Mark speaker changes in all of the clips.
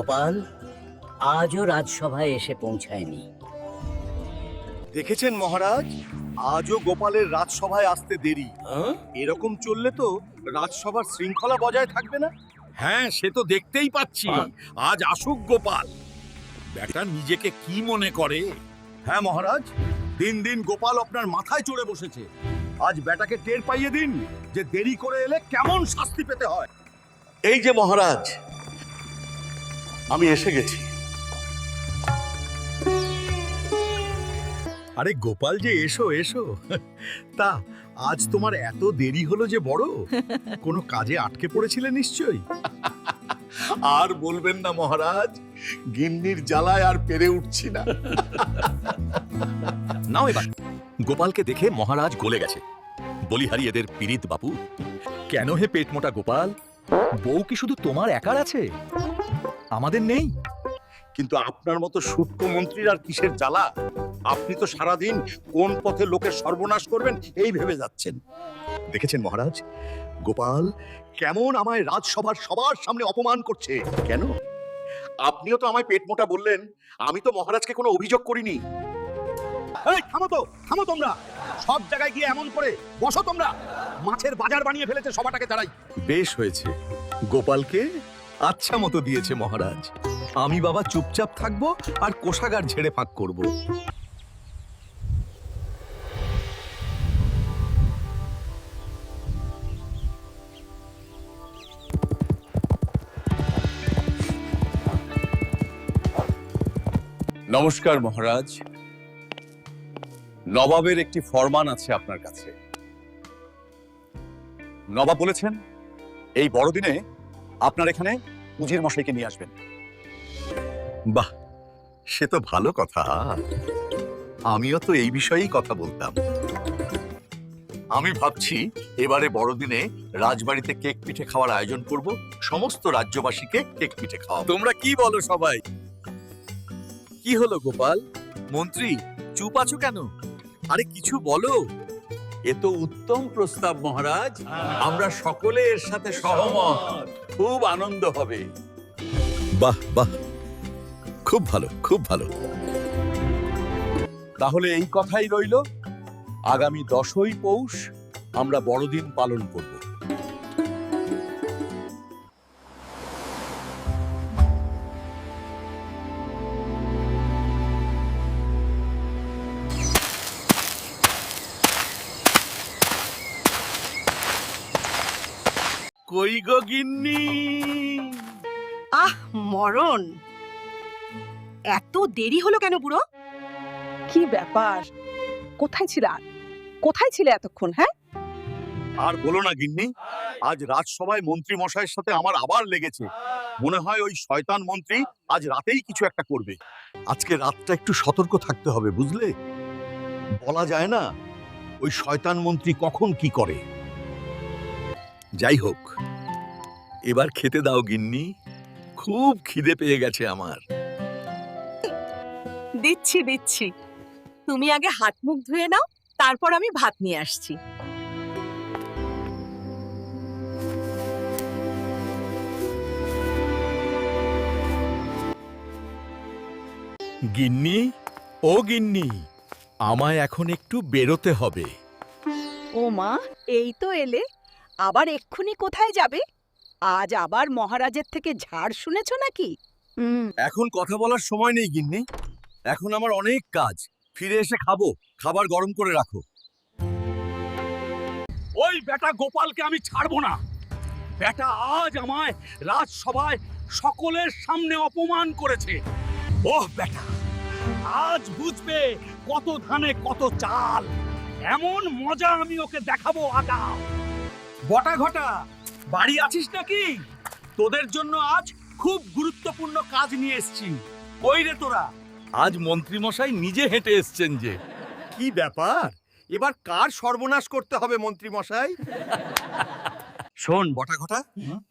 Speaker 1: গোপাল আজও রাজসভায় এসে পৌঁছায়নি।
Speaker 2: দেখেছেন মহারাজ, আজও গোপালের রাজসভায় আসতে দেরি। এরকম চললে তো রাজসভার শৃঙ্খলা বজায় থাকবে না।
Speaker 3: হ্যাঁ, সে তো দেখতেই পাচ্ছি। আজ আসুক গোপাল। বেটা নিজেকে কি মনে করে?
Speaker 2: হ্যাঁ মহারাজ, দিন দিন গোপাল আপনার মাথায় চড়ে বসেছে। আজ বেটাকে টের পাইয়ে দিন যে দেরি করে এলে কেমন শাস্তি পেতে হয়। এই যে মহারাজ, আমি এসে গেছি।
Speaker 3: আরে গোপাল যে, এসো এসো। তা আজ তোমার এত দেরি হলো যে বড়? কোনো কাজে আটকে পড়েছিলে নিশ্চয়ই।
Speaker 2: আর বলবেন না মহারাজ, গিন্নির জ্বালায় আর পেরে উঠছি না।
Speaker 4: নাও এবার। গোপালকে দেখে মহারাজ গলে গেছে। বলিহারি এদের পীড়িত বাপু। কেন হে পেট মোটা গোপাল? বউ কি শুধু তোমার একার আছে? আমাদের নেই?
Speaker 2: কিন্তু আপনার মতো সূক্ষ্ম মন্ত্রীর আর কিসের জ্বালা? আপনি তো সারাদিন কোন পথে লোকের সর্বনাশ করবেন এই ভেবে যাচ্ছেন। দেখেছেন মহারাজ, গোপাল কেমন আমায় রাজসভার সবার সামনে অপমান করছে। কেন? আপনিও তো আমায় পেট মোটা বললেন, আমি তো মহারাজকে কোনো অভিযোগ করিনি। এই থামো তো, থামো তোমরা। সব জায়গায় গিয়ে এমন করে বসো তোমরা। মাছের বাজার বানিয়ে ফেলেছে সবাটাকে তারাই।
Speaker 4: বেশ হয়েছে, গোপালকে আচ্ছা মতো দিয়েছে মহারাজ। আমি বাবা চুপচাপ থাকবো আর কোষাগার ঝেড়ে ফাঁক করব।
Speaker 5: নমস্কার মহারাজ। নবাবের একটি ফরমান আছে আপনার কাছে। নবাব বলেছেন এই বড়দিনে আপনার এখানে উজির মশাইকে নিয়ে আসবেন।
Speaker 4: বাহ, সে তো ভালো কথা। আমিও তো এই বিষয়েই কথা বলতাম। আমি ভাবছি এবারে বড়দিনে রাজবাড়িতে কেক পিঠে খাওয়ার আয়োজন করব, সমস্ত রাজ্যবাসীকে কেক পিঠে খাওয়াবো।
Speaker 3: তোমরা কি বলো সবাই? কি হলো গোপাল, মন্ত্রী চুপ আছো কেন? আরে কিছু বলো।
Speaker 5: এ তো উত্তম প্রস্তাব মহারাজ। আমরা সকলে এর সাথে সহমত। খুব আনন্দ হবে।
Speaker 4: বাহ বাহ, খুব ভালো, খুব ভালো।
Speaker 5: তাহলে এই কথাই রইল, আগামী 10ই পৌষ আমরা বড়দিন পালন করব।
Speaker 3: কই গো গিন্নি?
Speaker 6: আহ মরণ, এত দেরি হলো কেন বুড়ো?
Speaker 7: কি ব্যাপার? কোথায় ছিলে? কোথায় ছিলে এতক্ষণ? হ্যাঁ,
Speaker 2: আর বলো না গিন্নি, আজ রাজসভায় মন্ত্রী মশাইয়ের সাথে আমার আবার লেগেছে। মনে হয় ওই শয়তান মন্ত্রী আজ রাতেই কিছু একটা করবে। আজকে রাতটা একটু সতর্ক থাকতে হবে, বুঝলে? বলা যায় না ওই শয়তান মন্ত্রী কখন কি করে।
Speaker 4: যাই হোক, এবার খেতে দাও গিন্নি, খুব খিদে পেয়ে গেছে আমার।
Speaker 6: দিচ্ছি দিচ্ছি, তুমি আগে হাত মুখ ধুয়ে নাও, তারপর আমি ভাত নিয়ে আসছি।
Speaker 4: গিন্নি, ও গিন্নি, আমায় এখন একটু বেরোতে হবে।
Speaker 7: ও মা, এই তো এলে। আবার এক্ষুনি কোথায় যাবে? আজ আবার মহারাজের থেকে ঝাড় শুনেছ নাকি?
Speaker 2: এখন কথা বলার সময় নেই গিন্নি, এখন আমার অনেক কাজ। ফিরে এসে খাবো, খাবার গরম করে রাখো। ওই বেটা গোপালকে আমি ছাড়বো না। বেটা আজ আমায় রাজসভায় সকলের সামনে অপমান করেছে। ওহ বেটা, আজ বুঝবে কত ধানে কত চাল। এমন মজা আমি ওকে দেখাবো আগা। বটা ঘটা, বাড়ি আছিস নাকি? তোদের জন্য আজ খুব গুরুত্বপূর্ণ কাজ নিয়ে এসেছি। কই রে তোরা?
Speaker 3: আজ মন্ত্রী মশাই নিজে হেঁটে এসছেন যে।
Speaker 2: কি ব্যাপার? এবার কার সর্বনাশ করতে হবে মন্ত্রী মশাই?
Speaker 5: শোন বটাঘটা,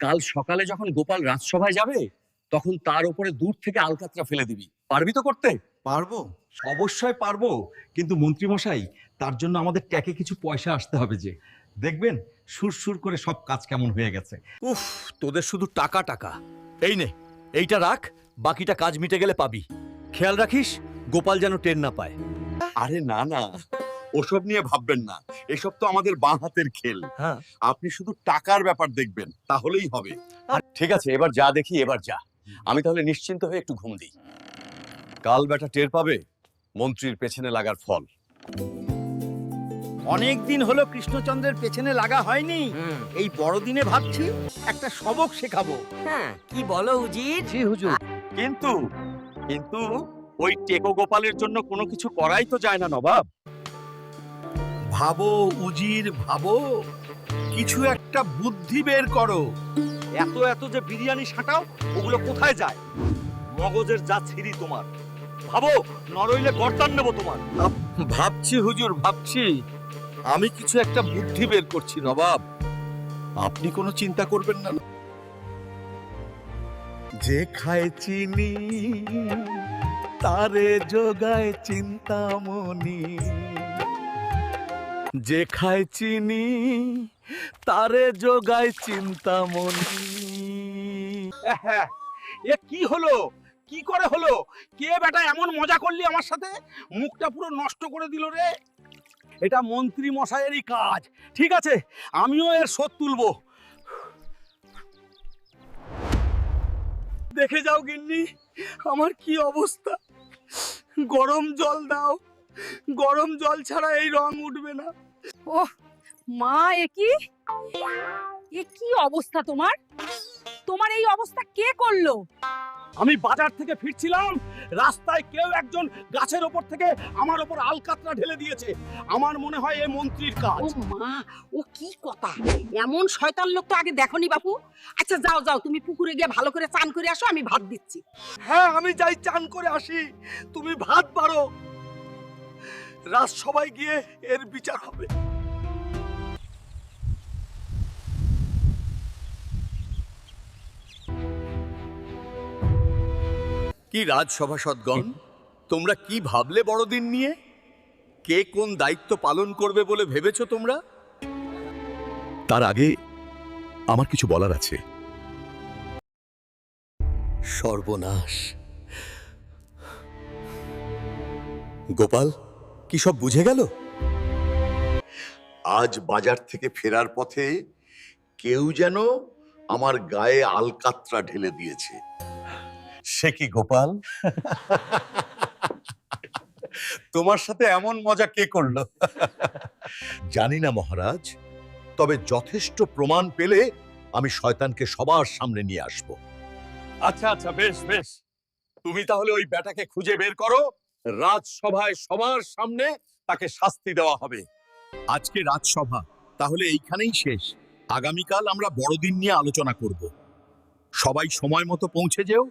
Speaker 5: কাল সকালে যখন গোপাল রাজসভায় যাবে তখন তার উপরে দূর থেকে আলকাতরা ফেলে দিবি। পারবি তো করতে?
Speaker 8: পারবো, অবশ্যই পারবো। কিন্তু মন্ত্রী মশাই, তার জন্য আমাদের ট্যাকে কিছু পয়সা আসতে হবে। যে দেখবেন সুরসুর করে সব কাজ কেমন হয়ে গেছে।
Speaker 4: উফ, তোদের শুধু টাকা টাকা। এই নে, এইটা রাখ,
Speaker 5: বাকিটা কাজ মিটে গেলে পাবি। খেয়াল রাখিস গোপাল যেন টের না পায়।
Speaker 2: আরে না না, ওসব নিয়ে ভাববেন না, এসব তো আমাদের বাঁ হাতের খেল।
Speaker 5: হ্যাঁ।
Speaker 2: আপনি শুধু টাকার ব্যাপার দেখবেন, তাহলেই হবে।
Speaker 5: ঠিক আছে, এবার যা দেখি এবার যা। আমি তাহলে নিশ্চিন্ত হয়ে একটু ঘুম দিই। কাল বেটা টের পাবে মন্ত্রীর পেছনে লাগার ফল।
Speaker 3: অনেক দিন হলো কৃষ্ণচন্দ্রের পেছনে লাগা হয়নি। এই বড়দিনে ভাবছি একটা সবক শেখাবো।
Speaker 1: হ্যাঁ, কি বলো উজির?
Speaker 5: জি হুজুর। কিন্তু কিন্তু ওই টেকো গোপালের জন্য কোনো কিছু করাই তো যায় না নবাব।
Speaker 3: ভাবো উজির ভাবো, কিছু একটা বুদ্ধি বের করো।
Speaker 8: এত এত যে বিরিয়ানি সাঁটাও, ওগুলো কোথায় যায়? মগজের যা ছিরি তোমার। ভাবো, নরইলে গর্দান নেবো তোমার।
Speaker 3: ভাবছি হুজুর ভাবছি, আমি কিছু একটা বুদ্ধি বের করছি নবাব, আপনি কোনো চিন্তা করবেন না। যে খায় চিনি তারে যোগায় চিন্তামণি, যে খায় চিনি তারে যোগায় চিন্তামণি।
Speaker 8: এ কি হলো? কি করে হলো? কে বেটা এমন মজা করলি আমার সাথে? মুখটা পুরো নষ্ট করে দিল রে। এটা মন্ত্রী মশাইয়েরই কাজ। ঠিক আছে, আমিও এর শোধ তুলবো। দেখে যাও গিন্নি, আমার কি অবস্থা। গরম জল দাও, গরম জল ছাড়া এই রং উঠবে না।
Speaker 6: ওহ মা, এ কি অবস্থা তোমার? তোমার এই অবস্থা কে করলো?
Speaker 8: আমি বাজার থেকে ফিরছিলাম, রাস্তায় কেউ একজন গাছের ওপর থেকে আমার ওপর আলকাতরা ঢেলে দিয়েছে। আমার মনে হয় এই মন্ত্রীর কাজ।
Speaker 6: ও মা, ও কি কথা! এমন শয়তান লোক তো আগে দেখোনি বাপু। আচ্ছা যাও যাও, তুমি পুকুরে গিয়ে ভালো করে চান করে আসো, আমি ভাত দিচ্ছি।
Speaker 8: হ্যাঁ, আমি যাই চান করে আসি, তুমি ভাত বাড়ো। রাজসভায় গিয়ে এর বিচার হবে।
Speaker 3: কি রাজসভাসদগণ, তোমরা কি ভাবলে বড়দিন নিয়ে? কে কোন দায়িত্ব পালন করবে বলে ভেবেছো তোমরা?
Speaker 4: তার আগে আমার কিছু বলার আছে।
Speaker 3: সর্বনাশ! গোপাল কি সব বুঝে গেল?
Speaker 2: আজ বাজার থেকে ফেরার পথে কেউ যেন আমার গায়ে আলকাতরা ঢেলে দিয়েছে।
Speaker 3: সে কি গোপাল, তোমার সাথে এমন মজা কে করলো?
Speaker 2: জানি না মহারাজ, তবে যথেষ্ট প্রমাণ পেলে আমি শয়তানকে সবার সামনে নিয়ে আসব।
Speaker 5: আচ্ছা আচ্ছা, বেশ বেশ। তুমি তাহলে ওই বেটাকে খুঁজে বের করো, রাজসভায় সবার সামনে তাকে শাস্তি দেওয়া হবে।
Speaker 3: আজকে রাজসভা তাহলে এইখানেই শেষ। আগামীকাল আমরা বড়দিন নিয়ে আলোচনা করব। সবাই সময় মতো পৌঁছে যেও।